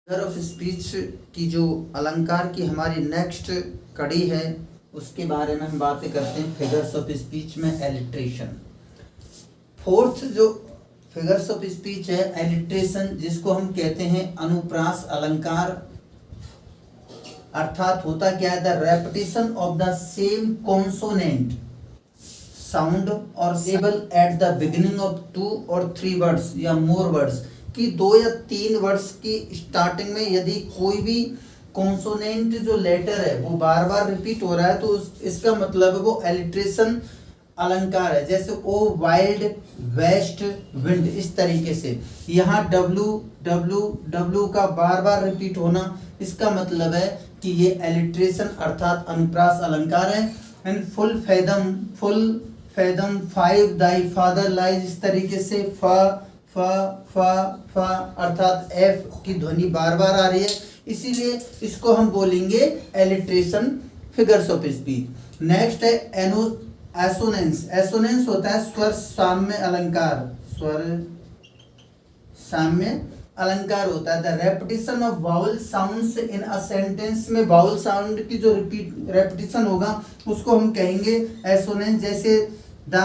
Figure of speech की जो अलंकार की हमारी नेक्स्ट कड़ी है उसके बारे में हम बातें करते हैं। फिगर्स ऑफ स्पीच में एलिट्रेशन। फोर्थ जो फिगर्स ऑफ स्पीच है एलिट्रेशन, जिसको हम कहते हैं अनुप्रास अलंकार। अर्थात होता क्या है, the repetition of the same consonant sound or syllable at the beginning of 2 or 3 words या मोर वर्ड्स कि 2 या 3 वर्ड्स की स्टार्टिंग में यदि कोई भी कॉन्सोनेंट जो लेटर है वो बार बार रिपीट हो रहा है तो इसका मतलब है वो एलिट्रेशन अलंकार है। जैसे ओ वाइल्ड वेस्ट विंड, इस तरीके से यहाँ डब्लू डब्लू डब्लू का बार बार रिपीट होना, इसका मतलब है कि ये एलिट्रेशन अर्थात अनुप्रास अलंकार है। And full fathom 5 Dai father lies, इस तरीके से फ अर्थात एफ की ध्वनि बार बार आ रही है, इसीलिए इसको हम बोलेंगे alliteration figures of speech. Next है एसोनेंस। एसोनेंस होता है स्वर साम्य अलंकार। स्वर साम्य अलंकार होता है the repetition of vowel sounds in a sentence में वाउल साउंड की जो रेपिटेशन होगा उसको हम कहेंगे एसोनेंस। जैसे the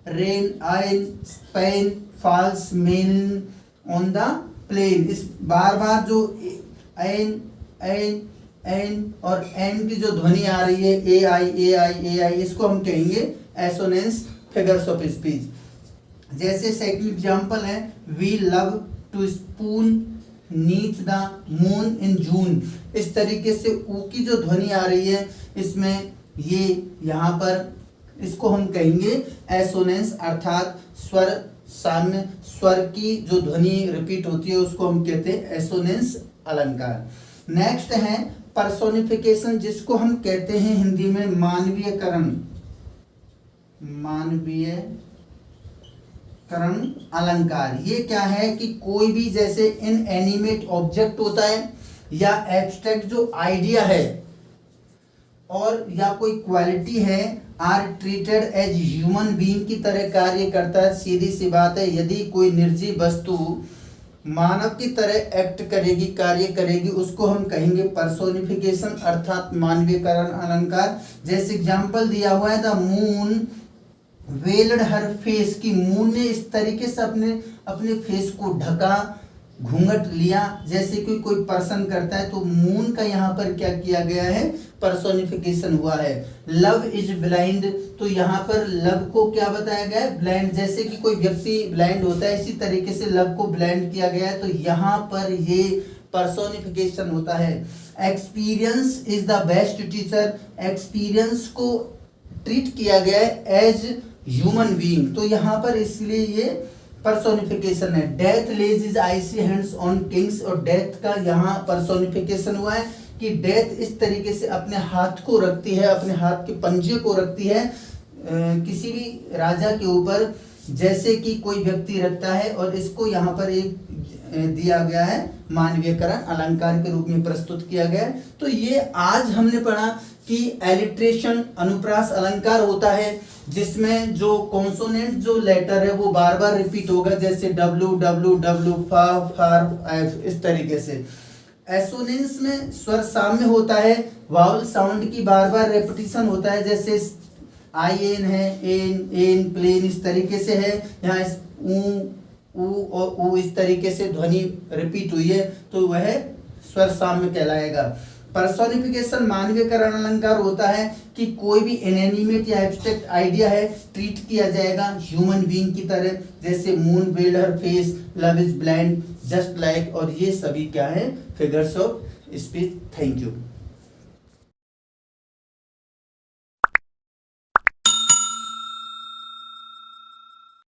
rain in Spain falls main on the plain, इस बार बार जो एन एन एन और एन की जो ध्वनि आ रही है ए आई, इसको हम कहेंगे एसोनेंस फिगर्स ऑफ स्पीच। जैसे सेकंड एग्जांपल है we love to spoon neath the moon in June, इस तरीके से ऊ की जो ध्वनि आ रही है इसमें ये यहाँ पर इसको हम कहेंगे एसोनेंस अर्थात स्वर साम्य, स्वर की जो ध्वनि रिपीट होती है उसको हम कहते हैं एसोनेंस अलंकार। नेक्स्ट है पर्सोनिफिकेशन, जिसको हम कहते हैं हिंदी में मानवीयकरण। मानवीयकरण अलंकार ये क्या है कि कोई भी जैसे इनएनिमेट ऑब्जेक्ट होता है या एब्स्ट्रैक्ट जो आइडिया है और या कोई क्वालिटी है are treated as human being की तरह कार्य करता है। सीधी सी बात है, यदि कोई निर्जीव वस्तु मानव की तरह एक्ट करेगी, कार्य करेगी, उसको हम कहेंगे पर्सोनिफिकेशन अर्थात मानवीयकरण अलंकार। जैसे एग्जांपल दिया हुआ है the moon weld her face, की मून ने इस तरीके से अपने फेस को ढका, घूंघट लिया, जैसे कि कोई पर्सन करता है, तो मून का यहाँ पर क्या किया गया है, पर्सोनिफिकेशन हुआ है। लव इज ब्लाइंड, तो यहाँ पर लव को क्या बताया गया है, ब्लाइंड, जैसे कि कोई व्यक्ति ब्लाइंड होता है इसी तरीके से लव को ब्लाइंड किया गया है, तो यहाँ पर ये पर्सोनिफिकेशन होता है। Experience is the best teacher, experience को ट्रीट किया गया है एज ह्यूमन बीइंग, तो यहाँ पर इसलिए ये पर्सोनिफिकेशन है। Death lays his icy hands on kings, और डेथ का यहाँ पर्सोनिफिकेशन हुआ है कि डेथ इस तरीके से अपने हाथ को रखती है, अपने हाथ के पंजे को रखती है किसी भी राजा के ऊपर, जैसे कि कोई व्यक्ति रखता है, और इसको यहाँ पर एक दिया गया है मानवीयकरण अलंकार के रूप में प्रस्तुत किया गया है। तो ये आज हमने पढ़ा कि एलिट्रेशन अनुप्रास अलंकार होता है जिसमें जो कॉन्सोनेंट जो लेटर है वो बार बार रिपीट होगा, जैसे डब्लू डब्लू डब्लू फार एफ, इस तरीके से। एसोनेंस में स्वर साम्य होता है, वाउल साउंड की बार बार रेपिटेशन होता है, जैसे आई एन है एन एन प्लेन, इस तरीके से है, यहाँ ऊ और ऊ इस तरीके से ध्वनि रिपीट हुई है तो वह स्वर साम्य कहलाएगा। पर्सोनिफिकेशन मानवीयकरण अलंकार होता है कि कोई भी इनएनिमेट या एब्स्ट्रैक्ट आइडिया है ट्रीट किया जाएगा ह्यूमन बीइंग की तरह, जैसे moon weld her face, love is blind just like, और ये सभी क्या है figures of speech. Thank you.